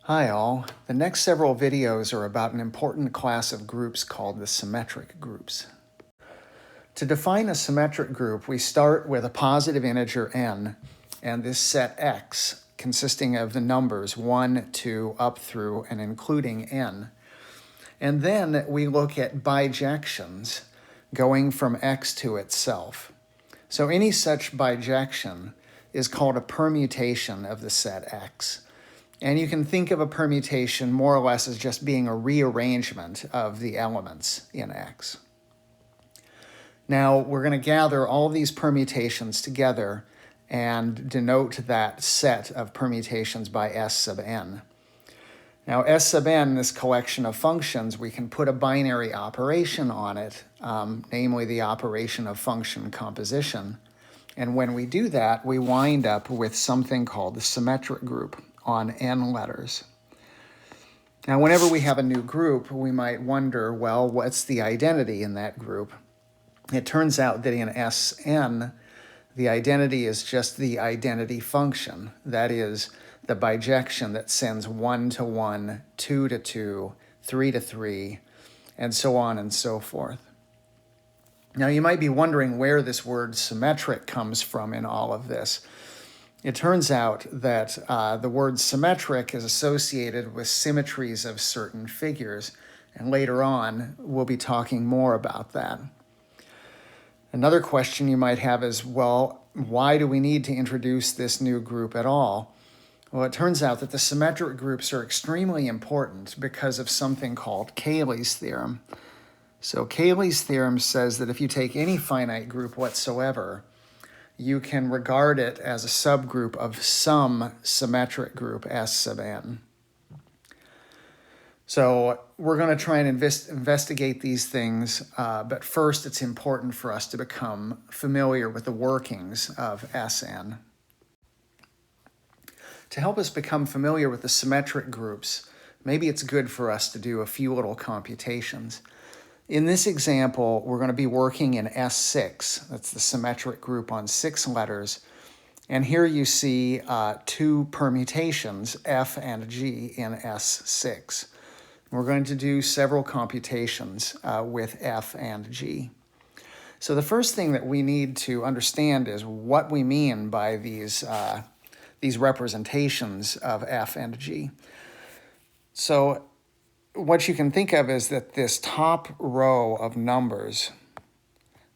Hi all. The next several videos are about an important class of groups called the symmetric groups. To define a symmetric group, we start with a positive integer n and this set x consisting of the numbers 1, 2, up through and including n. And then we look at bijections going from x to itself. So any such bijection is called a permutation of the set x. And you can think of a permutation more or less as just being a rearrangement of the elements in X. Now, we're going to gather all these permutations together and denote that set of permutations by S sub n. Now, S sub n, this collection of functions, we can put a binary operation on it, namely the operation of function composition. And when we do that, we wind up with something called the symmetric group on n letters. Now, whenever we have a new group, we might wonder, well, what's the identity in that group? It turns out that in Sn, the identity is just the identity function. That is, the bijection that sends 1 to 1, 2 to 2, 3 to 3, and so on and so forth. Now, you might be wondering where this word symmetric comes from in all of this. It turns out that the word symmetric is associated with symmetries of certain figures, and later on we'll be talking more about that. Another question you might have is, well, why do we need to introduce this new group at all? Well, it turns out that the symmetric groups are extremely important because of something called Cayley's theorem. So Cayley's theorem says that if you take any finite group whatsoever, you can regard it as a subgroup of some symmetric group S sub n. So we're going to try and investigate these things, but first it's important for us to become familiar with the workings of Sn. To help us become familiar with the symmetric groups, maybe it's good for us to do a few little computations. In this example, we're going to be working in S6. That's the symmetric group on 6 letters. And here you see two permutations, F and G, in S6. We're going to do several computations with F and G. So the first thing that we need to understand is what we mean by these representations of F and G. So what you can think of is that this top row of numbers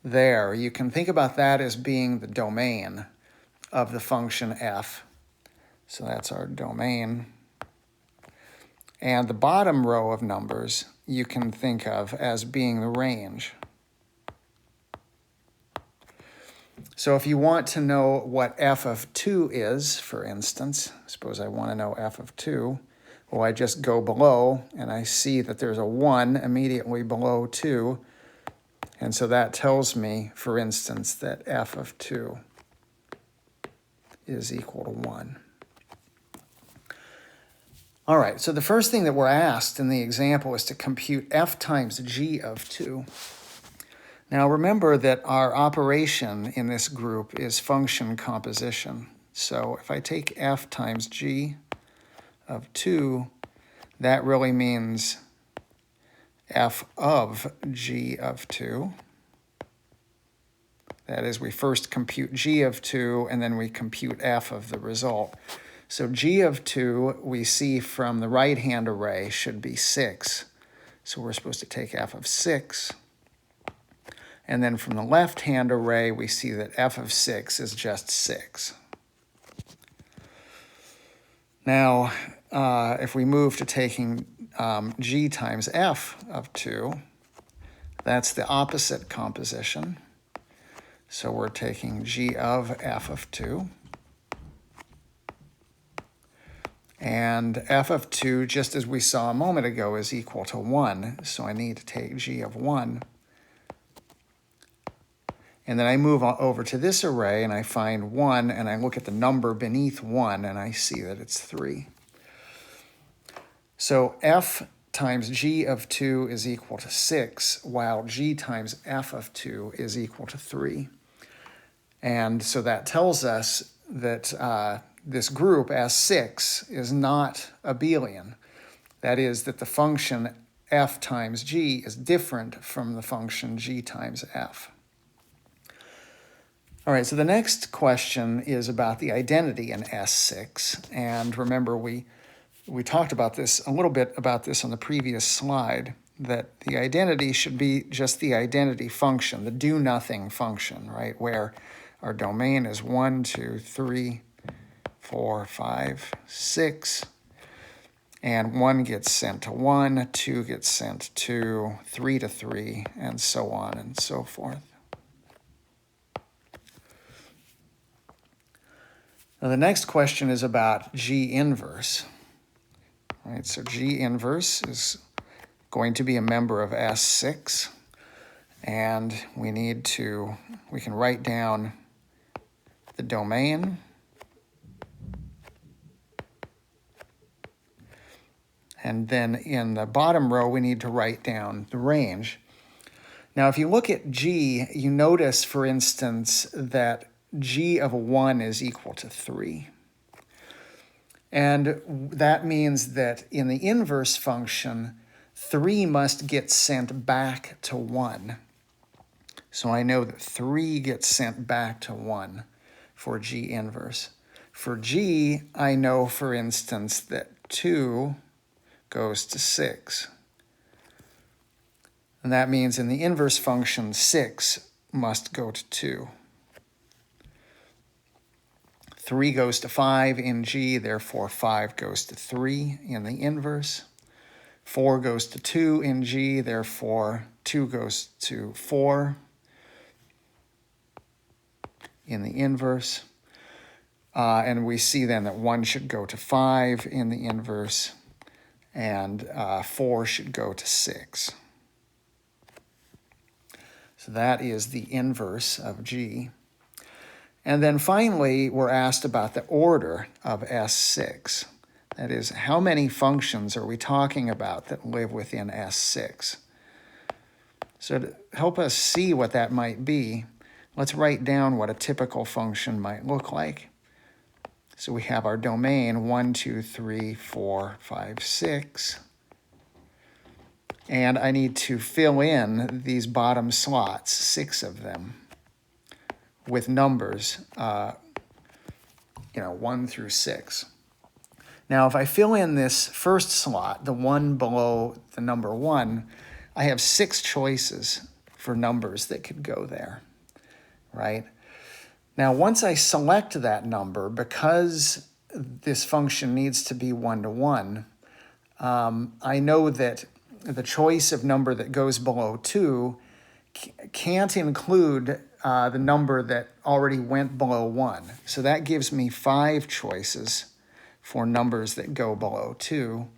there, you can think about that as being the domain of the function f. So that's our domain. And the bottom row of numbers you can think of as being the range. So if you want to know what f of 2 is, for instance, suppose I want to know f of 2, well, I just go below, and I see that there's a 1 immediately below 2. And so that tells me, for instance, that f of 2 is equal to 1. All right, so the first thing that we're asked in the example is to compute f times g of 2. Now, remember that our operation in this group is function composition. So if I take f times g of 2, that really means f of g of 2. That is, we first compute g of 2, and then we compute f of the result. So g of 2, we see from the right-hand array, should be 6. So we're supposed to take f of 6. And then from the left-hand array, we see that f of 6 is just 6. Now, if we move to taking g times f of 2, that's the opposite composition. So we're taking g of f of 2. And f of 2, just as we saw a moment ago, is equal to 1. So I need to take g of 1. And then I move over to this array, and I find 1, and I look at the number beneath 1, and I see that it's 3. So f times g of 2 is equal to 6, while g times f of 2 is equal to 3. And so that tells us that this group S6 is not abelian. That is, that the function f times g is different from the function g times f. All right, so the next question is about the identity in S6. And remember, we talked about this, a little bit about this on the previous slide, that the identity should be just the identity function, the do-nothing function, right, where our domain is 1, 2, 3, 4, 5, 6, and 1 gets sent to 1, 2 gets sent to 3 to 3, and so on and so forth. Now the next question is about G inverse. All right, so G inverse is going to be a member of S6, and we can write down the domain, and then in the bottom row we need to write down the range. Now if you look at G, you notice, for instance, that G of 1 is equal to 3. And that means that in the inverse function, 3 must get sent back to 1. So I know that 3 gets sent back to 1 for G inverse. For G, I know, for instance, that 2 goes to 6. And that means in the inverse function, 6 must go to 2. 3 goes to 5 in G, therefore 5 goes to 3 in the inverse. 4 goes to 2 in G, therefore 2 goes to 4 in the inverse. And we see then that 1 should go to 5 in the inverse, and 4 should go to 6. So that is the inverse of G. And then finally, we're asked about the order of S6. That is, how many functions are we talking about that live within S6? So to help us see what that might be, let's write down what a typical function might look like. So we have our domain 1, 2, 3, 4, 5, 6. And I need to fill in these bottom slots, 6 of them, with numbers, 1 through 6. Now, if I fill in this first slot, the one below the number 1, I have 6 choices for numbers that could go there, right? Now, once I select that number, because this function needs to be 1 to 1, I know that the choice of number that goes below 2 can't include the number that already went below 1. So that gives me 5 choices for numbers that go below 2,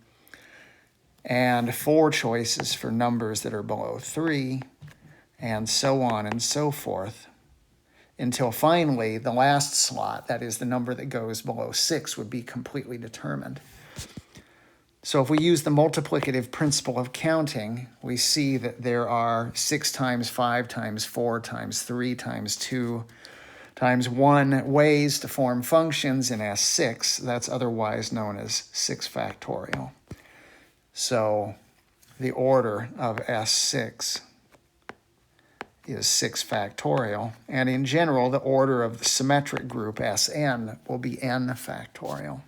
and 4 choices for numbers that are below 3, and so on and so forth, until finally the last slot, that is the number that goes below 6, would be completely determined. So if we use the multiplicative principle of counting, we see that there are 6 times 5 times 4 times 3 times 2 times 1 ways to form functions in S6. That's otherwise known as 6 factorial. So the order of S6 is 6 factorial. And in general, the order of the symmetric group Sn will be n factorial.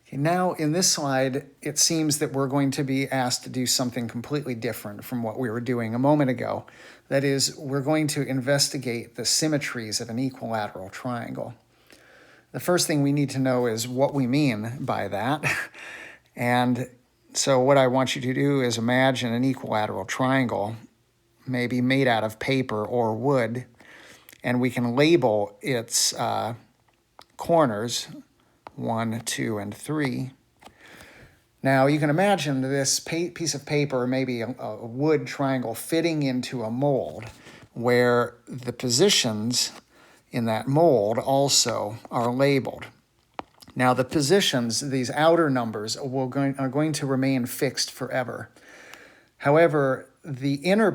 Okay, now in this slide, it seems that we're going to be asked to do something completely different from what we were doing a moment ago. That is, we're going to investigate the symmetries of an equilateral triangle. The first thing we need to know is what we mean by that. And so what I want you to do is imagine an equilateral triangle, maybe made out of paper or wood, and we can label its corners 1, 2, and 3. Now you can imagine this piece of paper, maybe a wood triangle, fitting into a mold where the positions in that mold also are labeled. Now the positions, these outer numbers, are going to remain fixed forever. However, the inner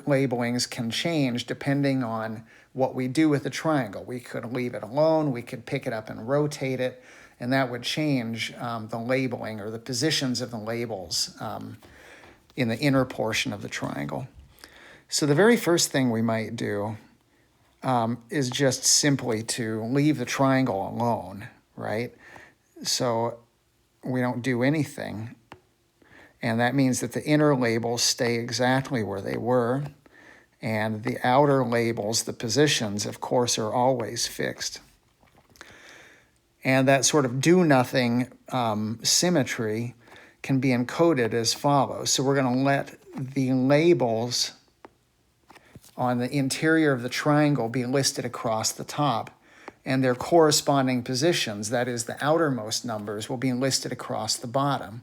labelings can change depending on what we do with the triangle. We could leave it alone, we could pick it up and rotate it, and that would change the labeling or the positions of the labels in the inner portion of the triangle. So the very first thing we might do is just simply to leave the triangle alone, right? So we don't do anything. And that means that the inner labels stay exactly where they were. And the outer labels, the positions, of course, are always fixed. And that sort of do-nothing symmetry can be encoded as follows. So we're going to let the labels on the interior of the triangle be listed across the top, and their corresponding positions, that is the outermost numbers, will be listed across the bottom,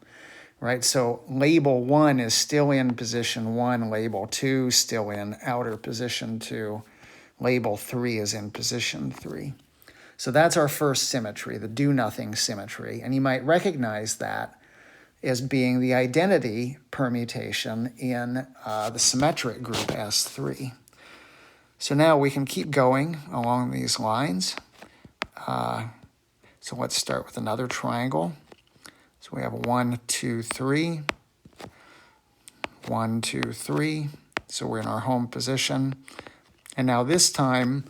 right? So label 1 is still in position 1, label 2 still in outer position 2, label 3 is in position 3. So that's our first symmetry, the do-nothing symmetry, and you might recognize that as being the identity permutation in the symmetric group S3. So now we can keep going along these lines. So let's start with another triangle. So we have 1, 2, 3, 1, 2, 3. So we're in our home position. And now this time,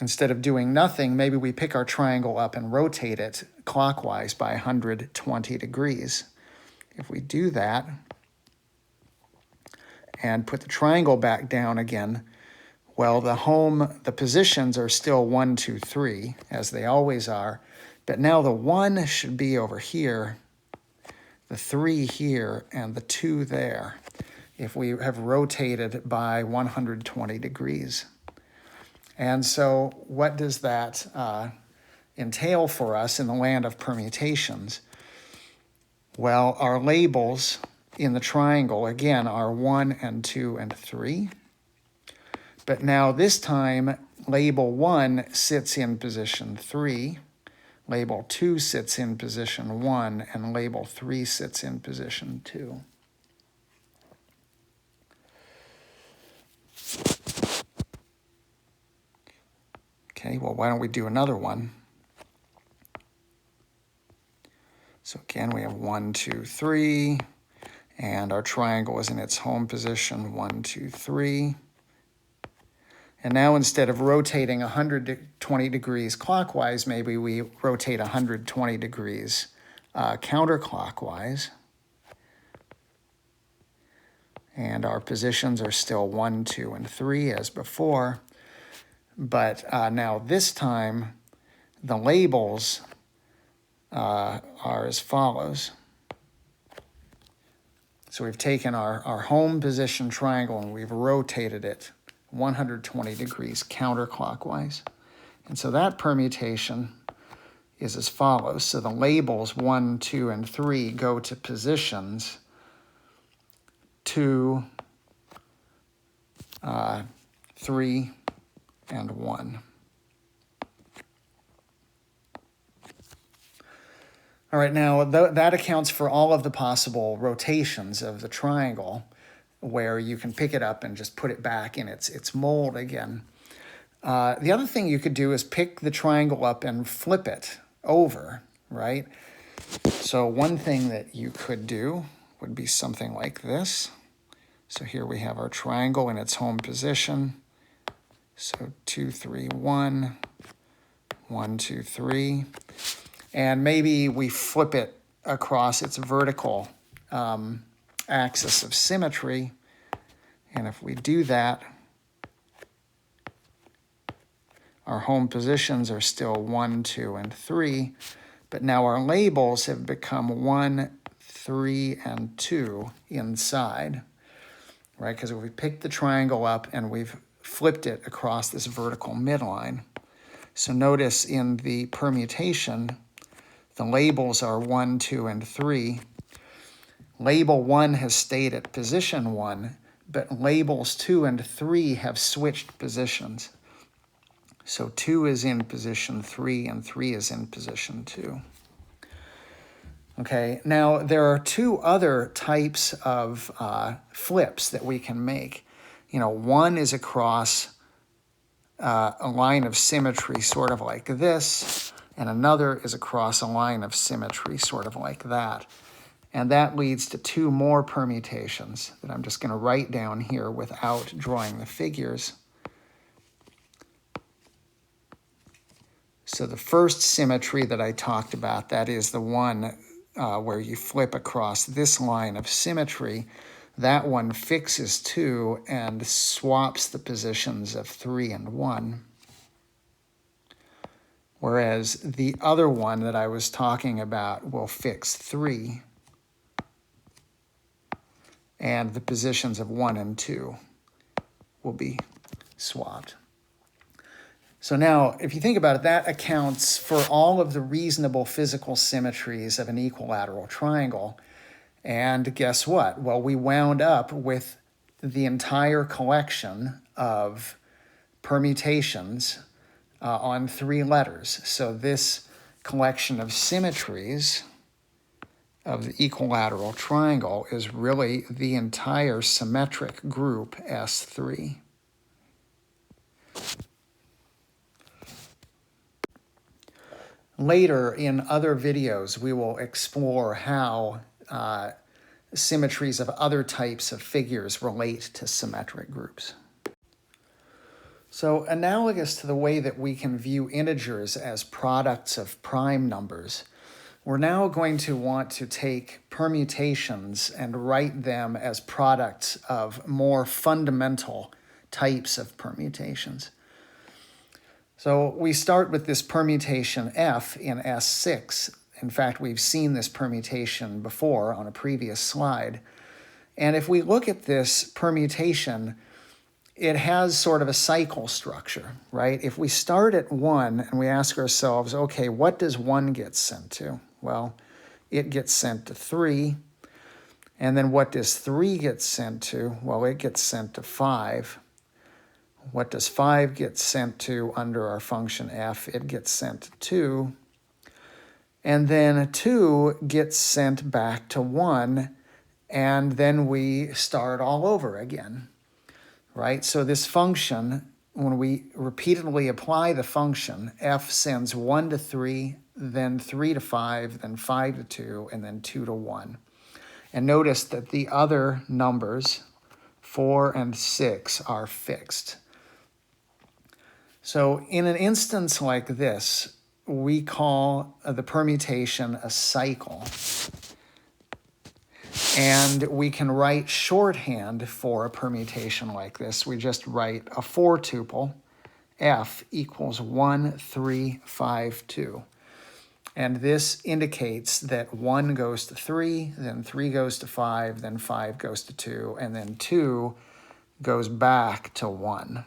instead of doing nothing, maybe we pick our triangle up and rotate it clockwise by 120 degrees. If we do that and put the triangle back down again, well, the positions are still 1, 2, 3, as they always are, but now the 1 should be over here, the 3 here, and the 2 there, if we have rotated by 120 degrees. And so what does that entail for us in the land of permutations? Well, our labels in the triangle, again, are 1 and 2 and 3. But now this time, label 1 sits in position 3, label 2 sits in position 1, and label 3 sits in position 2. Okay, well, why don't we do another one? So again, we have 1, 2, 3, and our triangle is in its home position, 1, 2, 3. And now instead of rotating 120 degrees clockwise, maybe we rotate 120 degrees counterclockwise. And our positions are still 1, 2, and 3 as before. But now this time, the labels are as follows. So we've taken our home position triangle and we've rotated it 120 degrees counterclockwise. And so that permutation is as follows. So the labels 1, 2, and 3 go to positions 2, 3, and 1. All right, now that accounts for all of the possible rotations of the triangle, where you can pick it up and just put it back in its mold again. The other thing you could do is pick the triangle up and flip it over, right? So one thing that you could do would be something like this. So here we have our triangle in its home position. So 2, 3, 1, 1, 2, 3. And maybe we flip it across its vertical axis of symmetry. And if we do that, our home positions are still 1, 2, and 3, but now our labels have become 1, 3, and 2 inside, right? Because we picked the triangle up and we've flipped it across this vertical midline. So notice in the permutation, the labels are 1, 2, and 3. Label 1 has stayed at position 1, but labels 2 and 3 have switched positions. So 2 is in position 3 and 3 is in position 2. Okay, now there are two other types of flips that we can make. One is across a line of symmetry sort of like this, and another is across a line of symmetry sort of like that. And that leads to two more permutations that I'm just going to write down here without drawing the figures. So the first symmetry that I talked about, that is the one where you flip across this line of symmetry. That one fixes 2 and swaps the positions of 3 and 1. Whereas the other one that I was talking about will fix 3. And the positions of 1 and 2 will be swapped. So now, if you think about it, that accounts for all of the reasonable physical symmetries of an equilateral triangle. And guess what? Well, we wound up with the entire collection of permutations on 3 letters. So this collection of symmetries of the equilateral triangle is really the entire symmetric group S3. Later in other videos, we will explore how symmetries of other types of figures relate to symmetric groups. So analogous to the way that we can view integers as products of prime numbers, we're now going to want to take permutations and write them as products of more fundamental types of permutations. So we start with this permutation F in S6. In fact, we've seen this permutation before on a previous slide. And if we look at this permutation, it has sort of a cycle structure, right? If we start at 1 and we ask ourselves, okay, what does 1 get sent to? Well, it gets sent to 3. And then what does 3 get sent to? Well, it gets sent to 5. What does 5 get sent to under our function f? It gets sent to 2. And then 2 gets sent back to 1, and then we start all over again, right? So this function, when we repeatedly apply the function, f sends 1 to 3, then 3 to 5, then 5 to 2, and then 2 to 1. And notice that the other numbers, 4 and 6, are fixed. So in an instance like this, we call the permutation a cycle. And we can write shorthand for a permutation like this. We just write a 4-tuple, f equals 1, 3, 5, 2. And this indicates that 1 goes to 3, then 3 goes to 5, then 5 goes to 2, and then 2 goes back to 1.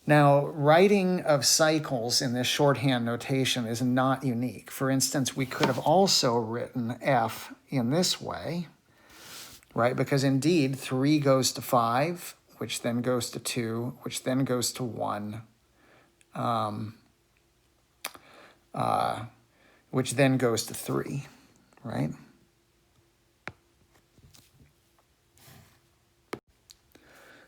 Now, writing of cycles in this shorthand notation is not unique. For instance, we could have also written f in this way, right? Because indeed, 3 goes to 5, which then goes to 2, which then goes to 1, which then goes to 3, right?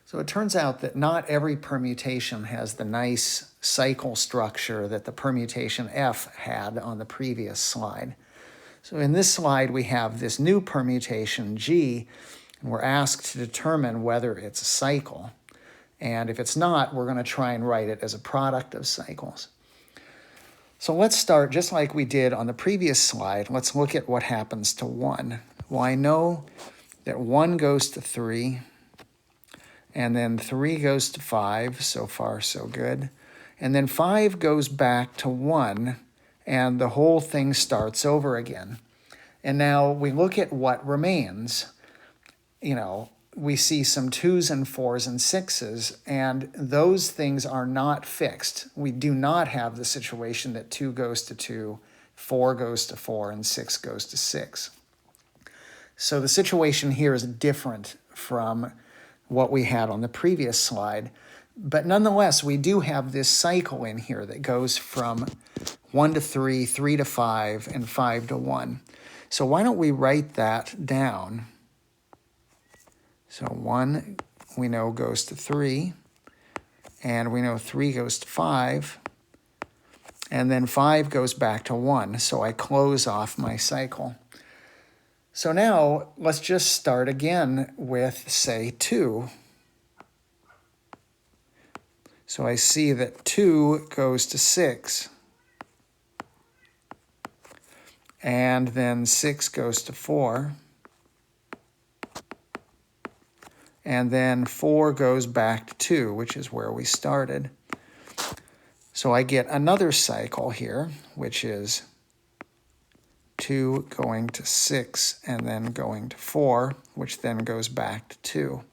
So it turns out that not every permutation has the nice cycle structure that the permutation F had on the previous slide. So in this slide, we have this new permutation G, and we're asked to determine whether it's a cycle. And if it's not, we're going to try and write it as a product of cycles. So let's start, just like we did on the previous slide, let's look at what happens to 1. Well, I know that 1 goes to 3, and then 3 goes to 5, so far so good. And then 5 goes back to 1, and the whole thing starts over again. And now we look at what remains. We see some 2s and 4s and 6s, and those things are not fixed. We do not have the situation that 2 goes to 2, 4 goes to 4, and 6 goes to 6. So the situation here is different from what we had on the previous slide. But nonetheless, we do have this cycle in here that goes from 1 to 3, 3 to 5, and 5 to 1. So why don't we write that down? So 1 we know goes to 3, and we know 3 goes to 5, and then 5 goes back to 1. So I close off my cycle. So now let's just start again with, say, 2. So I see that 2 goes to 6, and then 6 goes to 4, and then 4 goes back to 2, which is where we started. So I get another cycle here, which is 2 going to 6 and then going to 4, which then goes back to 2.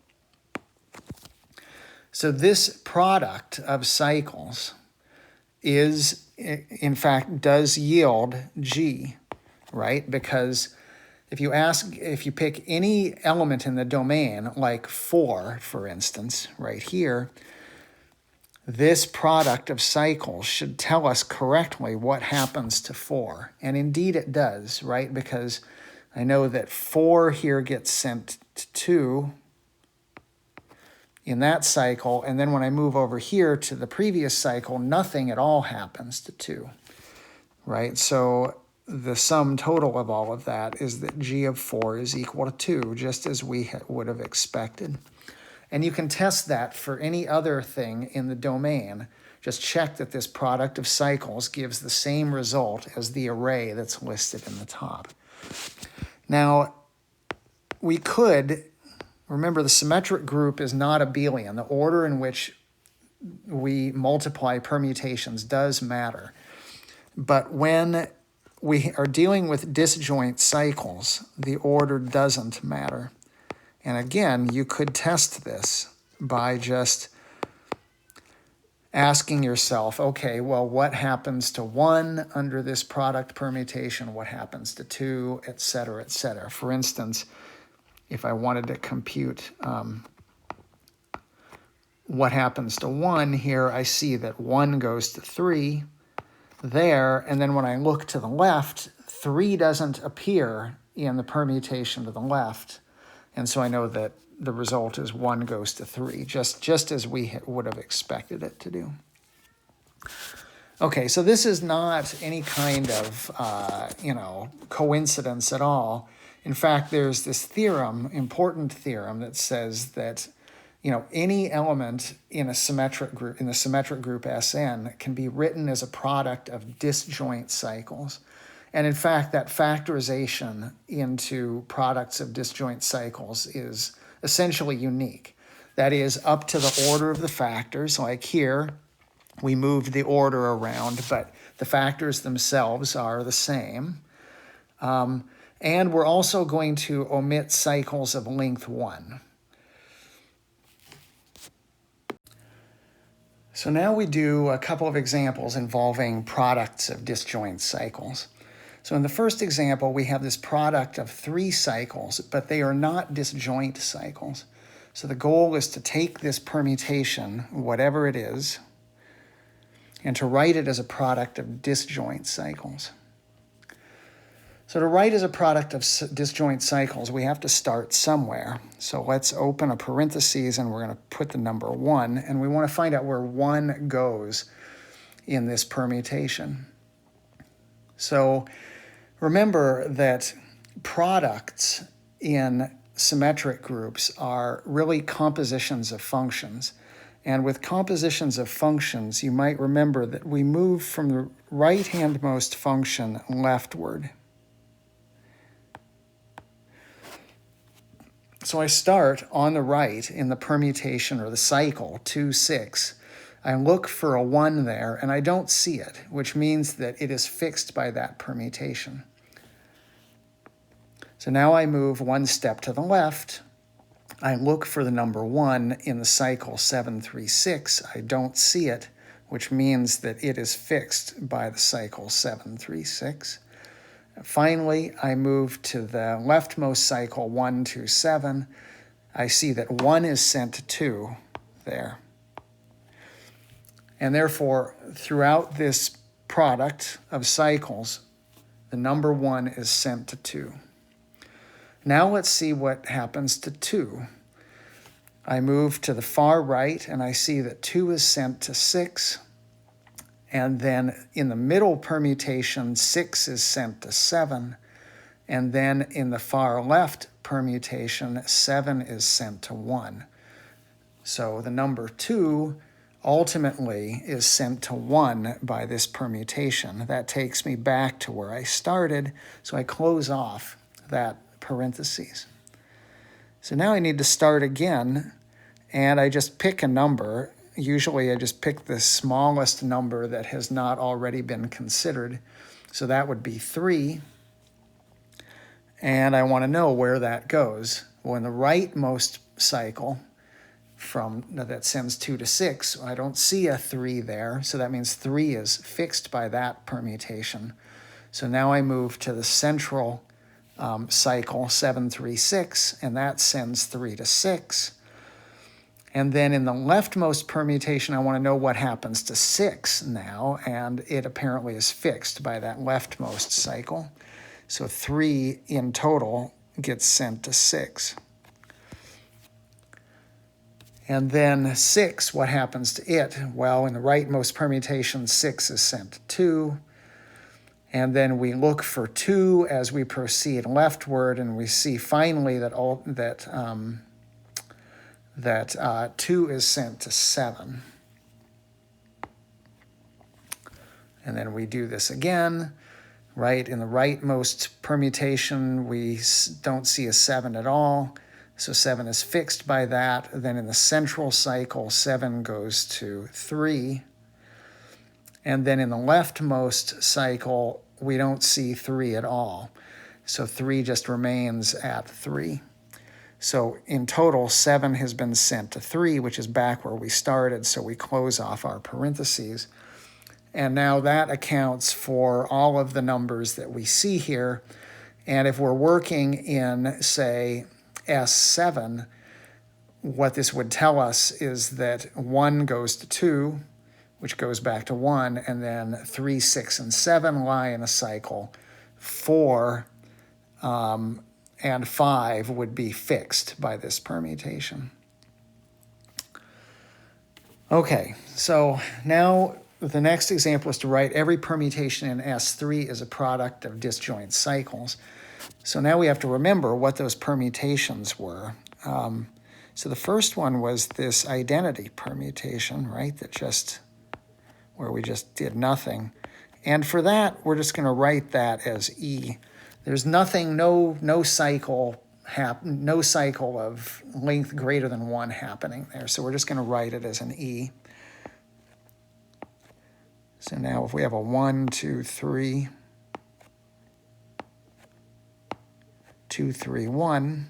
So this product of cycles is, in fact, does yield G, right? Because if you pick any element in the domain, like 4, for instance, right here, this product of cycles should tell us correctly what happens to 4. And indeed it does, right? Because I know that 4 here gets sent to 2 in that cycle, and then when I move over here to the previous cycle, nothing at all happens to 2, right? So the sum total of all of that is that G of 4 is equal to 2, just as we would have expected. And you can test that for any other thing in the domain. Just check that this product of cycles gives the same result as the array that's listed in the top. Now, we could, remember the symmetric group is not abelian. The order in which we multiply permutations does matter. But when we are dealing with disjoint cycles, the order doesn't matter. And again, you could test this by just asking yourself, okay, well, what happens to 1 under this product permutation? What happens to 2, et cetera, et cetera. For instance, if I wanted to compute what happens to 1 here, I see that 1 goes to 3 there, and then when I look to the left, 3 doesn't appear in the permutation to the left. And so I know that the result is 1 goes to 3, just as we would have expected it to do. Okay, so this is not any kind of, coincidence at all. In fact, there's this theorem, important theorem, that says that, any element in a symmetric group, in the symmetric group Sn, can be written as a product of disjoint cycles. And in fact, that factorization into products of disjoint cycles is essentially unique. That is, up to the order of the factors, like here, we moved the order around, but the factors themselves are the same. And we're also going to omit cycles of length 1. So now we do a couple of examples involving products of disjoint cycles. So in the first example, we have this product of 3 cycles, but they are not disjoint cycles. So the goal is to take this permutation, whatever it is, and to write it as a product of disjoint cycles. So to write as a product of disjoint cycles, we have to start somewhere. So let's open a parentheses, and we're going to put the number 1, and we want to find out where 1 goes in this permutation. So remember that products in symmetric groups are really compositions of functions. And with compositions of functions, you might remember that we move from the right-handmost function leftward. So I start on the right in the permutation or the cycle 2, 6. I look for a 1 there, and I don't see it, which means that it is fixed by that permutation. So now I move 1 step to the left. I look for the number 1 in the cycle 7, 3, 6. I don't see it, which means that it is fixed by the cycle 7, 3, 6. Finally, I move to the leftmost cycle 1, 2, 7. I see that 1 is sent to 2 there. And therefore, throughout this product of cycles, the number 1 is sent to 2. Now let's see what happens to 2. I move to the far right, and I see that 2 is sent to 6. And then in the middle permutation, 6 is sent to 7. And then in the far left permutation, 7 is sent to 1. So the number 2 ultimately is sent to 1 by this permutation. That takes me back to where I started, so I close off that parentheses. So now I need to start again, and I just pick a number. Usually I just pick the smallest number that has not already been considered. So that would be 3. And I want to know where that goes. Well, in the rightmost cycle, that sends 2 to 6, I don't see a 3 there, so that means 3 is fixed by that permutation. So now I move to the central cycle, 7, 3, 6, and that sends 3 to 6. And then in the leftmost permutation, I want to know what happens to 6 now, and it apparently is fixed by that leftmost cycle. So 3 in total gets sent to 6. And then 6, what happens to it? Well, in the rightmost permutation, 6 is sent to 2. And then we look for 2 as we proceed leftward, and we see finally that 2 is sent to 7. And then we do this again, right? In the rightmost permutation, we don't see a 7 at all. So 7 is fixed by that. Then in the central cycle, 7 goes to 3. And then in the leftmost cycle, we don't see 3 at all. So 3 just remains at 3. So in total, 7 has been sent to 3, which is back where we started, so we close off our parentheses. And now that accounts for all of the numbers that we see here. And if we're working in, say, S7, what this would tell us is that 1 goes to 2, which goes back to 1, and then 3, 6, and 7 lie in a cycle. 4 and 5 would be fixed by this permutation. Okay, so now the next example is to write every permutation in S3 as a product of disjoint cycles. So now we have to remember what those permutations were. So the first one was this identity permutation, right? Where we just did nothing. And for that, we're just going to write that as E. There's nothing, no cycle of length greater than 1 happening there. So we're just going to write it as an E. So now if we have a 1, 2, 3, 2, 3, 1,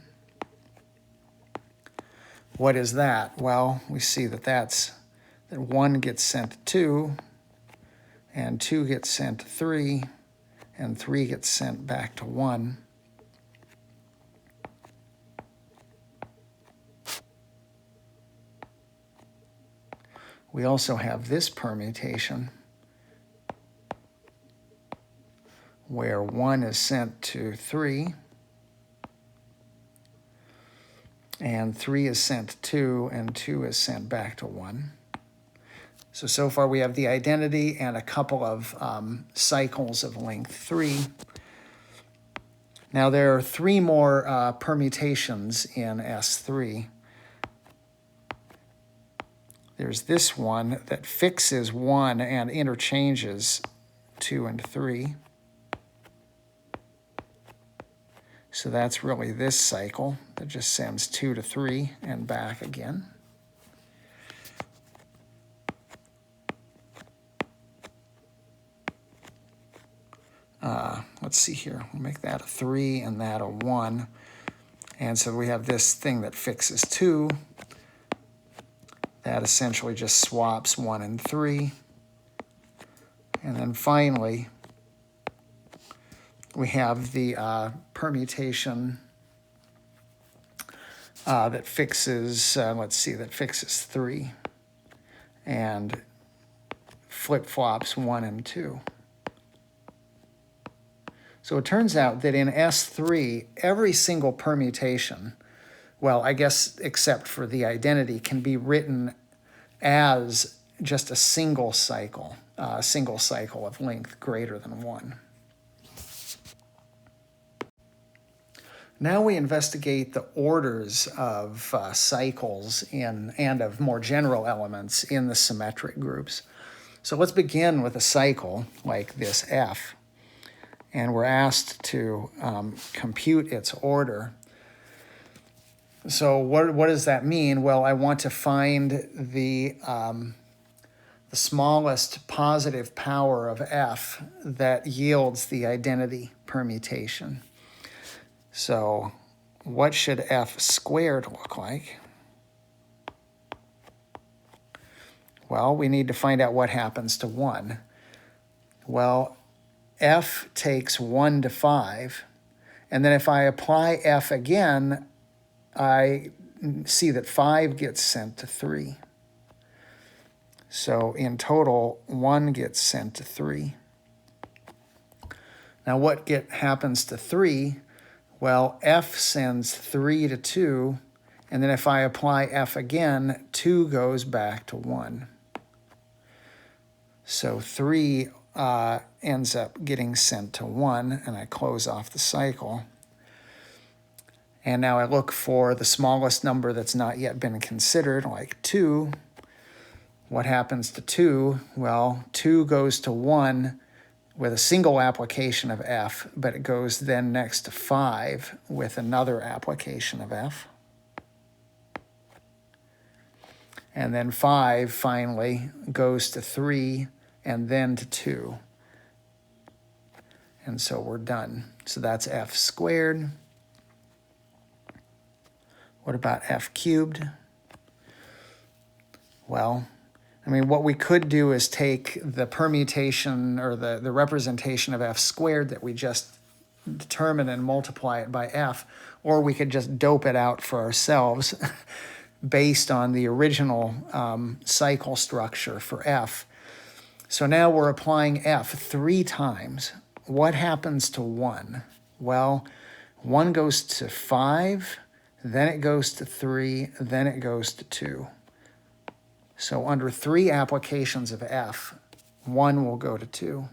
what is that? Well, we see that 1 gets sent to 2, and 2 gets sent to 3, and 3 gets sent back to 1. We also have this permutation where 1 is sent to 3, and 3 is sent to 2, and 2 is sent back to 1. So far we have the identity and a couple of cycles of length 3. Now there are 3 more permutations in S3. There's this one that fixes 1 and interchanges 2 and 3. So that's really this cycle that just sends 2 to 3 and back again. Let's see here. We'll make that a 3 and that a 1. And so we have this thing that fixes 2. That essentially just swaps 1 and 3. And then finally, we have the permutation that fixes, that fixes 3 and flip-flops 1 and 2. So it turns out that in S3, every single permutation, well, I guess except for the identity, can be written as just a single cycle of length greater than 1. Now we investigate the orders of cycles and of more general elements in the symmetric groups. So let's begin with a cycle like this F, and we're asked to compute its order. So what does that mean? Well, I want to find the smallest positive power of F that yields the identity permutation. So what should F squared look like? Well, we need to find out what happens to 1. Well, F takes 1 to 5, and then if I apply F again, I see that 5 gets sent to 3. So in total, 1 gets sent to 3. Now what happens to 3? Well, F sends 3 to 2, and then if I apply F again, 2 goes back to 1. So 3 ends up getting sent to 1, and I close off the cycle. And now I look for the smallest number that's not yet been considered, like 2. What happens to 2? Well, 2 goes to 1 with a single application of F, but it goes then next to 5 with another application of F. And then 5 finally goes to 3 and then to 2. And so we're done. So that's F squared. What about F cubed? Well, I mean, what we could do is take the permutation or the representation of F squared that we just determined and multiply it by F, or we could just dope it out for ourselves based on the original cycle structure for F. So now we're applying F 3 times. What happens to 1? Well, 1 goes to 5, then it goes to 3, then it goes to 2. So under 3 applications of F, 1 will go to 2.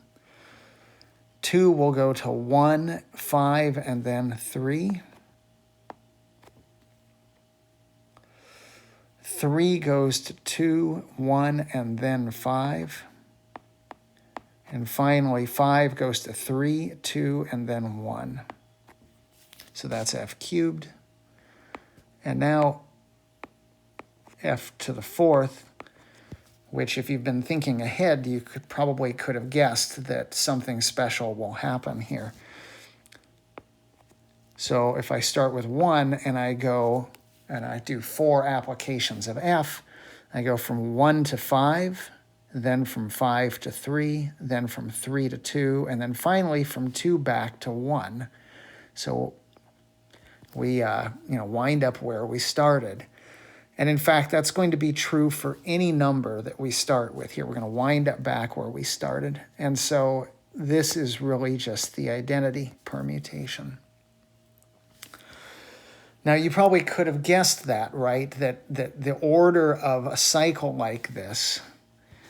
2 will go to 1, 5, and then 3. 3 goes to 2, 1, and then 5. And finally, 5 goes to 3, 2, and then 1. So that's F cubed. And now F to the 4th, which if you've been thinking ahead, you probably could have guessed that something special will happen here. So if I start with 1 and I go and I do 4 applications of F, I go from 1 to 5, then from 5 to 3, then from 3 to 2, and then finally from 2 back to 1. So we wind up where we started. And in fact, that's going to be true for any number that we start with here. We're going to wind up back where we started. And so this is really just the identity permutation. Now, you probably could have guessed that, right? That the order of a cycle like this,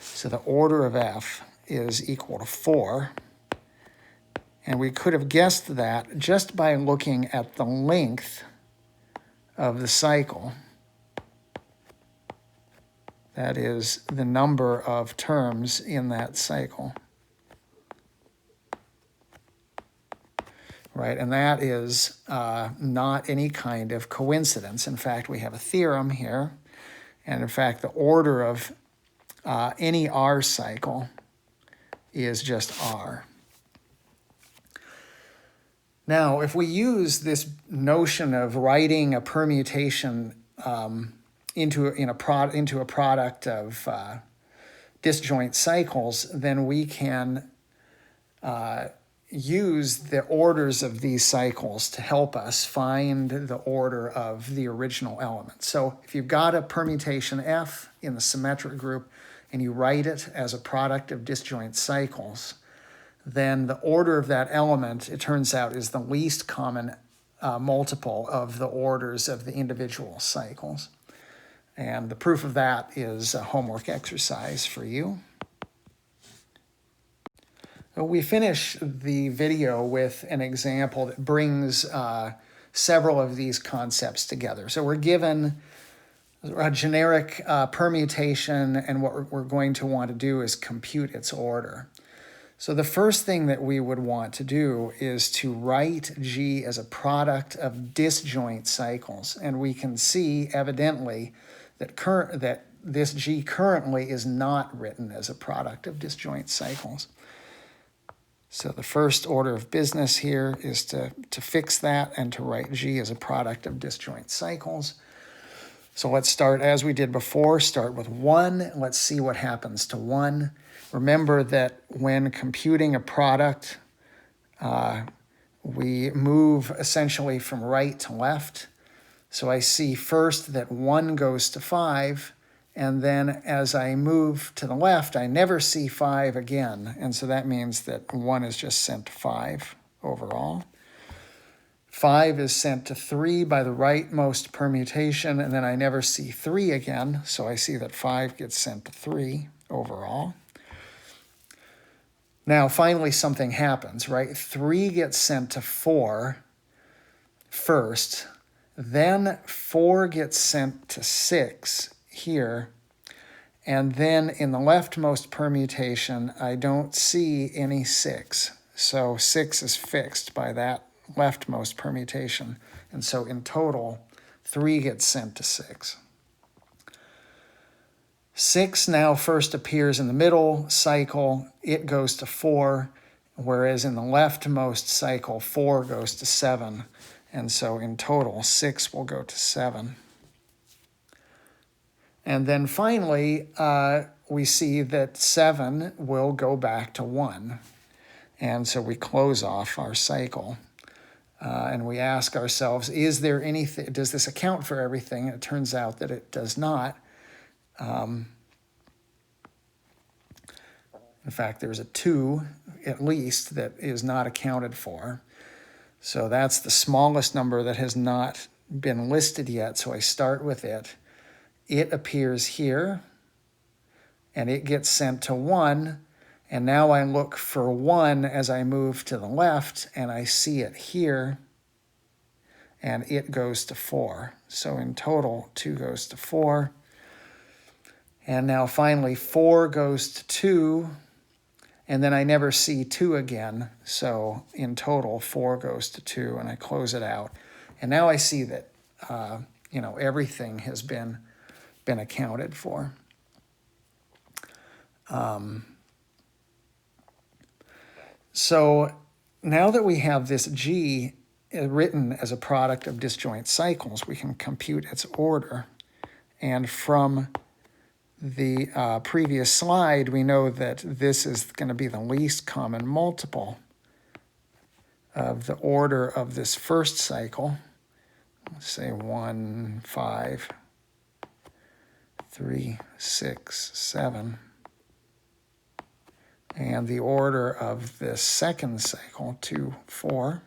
so the order of F is equal to 4. And we could have guessed that just by looking at the length of the cycle. That is the number of terms in that cycle. Right, and that is not any kind of coincidence. In fact, we have a theorem here. And in fact, the order of any R cycle is just R. Now, if we use this notion of writing a permutation into a product of disjoint cycles, then we can use the orders of these cycles to help us find the order of the original element. So if you've got a permutation F in the symmetric group and you write it as a product of disjoint cycles, then the order of that element, it turns out, is the least common multiple of the orders of the individual cycles. And the proof of that is a homework exercise for you. We finish the video with an example that brings several of these concepts together. So we're given a generic permutation, and what we're going to want to do is compute its order. So the first thing that we would want to do is to write G as a product of disjoint cycles. And we can see evidently that this G currently is not written as a product of disjoint cycles. So the first order of business here is to fix that and to write G as a product of disjoint cycles. So let's start as we did before, start with 1. Let's see what happens to 1. Remember that when computing a product, we move essentially from right to left. So I see first that 1 goes to 5, and then as I move to the left, I never see 5 again. And so that means that 1 is just sent to 5 overall. 5 is sent to 3 by the rightmost permutation, and then I never see 3 again. So I see that 5 gets sent to 3 overall. Now, finally, something happens, right? 3 gets sent to 4 first. Then 4 gets sent to 6 here. And then in the leftmost permutation, I don't see any 6. So 6 is fixed by that leftmost permutation. And so in total, 3 gets sent to 6. 6 now first appears in the middle cycle. It goes to 4, whereas in the leftmost cycle, 4 goes to 7. And so in total, 6 will go to 7. And then finally, we see that 7 will go back to 1. And so we close off our cycle. And we ask ourselves, is there anything, does this account for everything? It turns out that it does not. In fact, there's a 2 at least that is not accounted for. So that's the smallest number that has not been listed yet. So I start with it. It appears here, and it gets sent to 1. And now I look for 1 as I move to the left, and I see it here, and it goes to 4. So in total, 2 goes to 4. And now finally, 4 goes to 2, and then I never see 2 again. So in total, 4 goes to 2, and I close it out. And now I see that everything has been accounted for. So now that we have this G written as a product of disjoint cycles, we can compute its order. And from the previous slide, we know that this is going to be the least common multiple of the order of this first cycle. Let's say 1, 5, 3, 6, 7. And the order of this second cycle, 2, 4.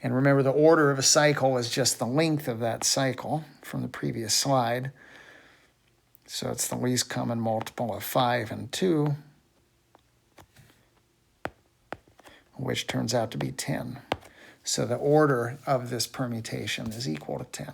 And remember, the order of a cycle is just the length of that cycle from the previous slide. So it's the least common multiple of 5 and 2, which turns out to be 10. So the order of this permutation is equal to 10.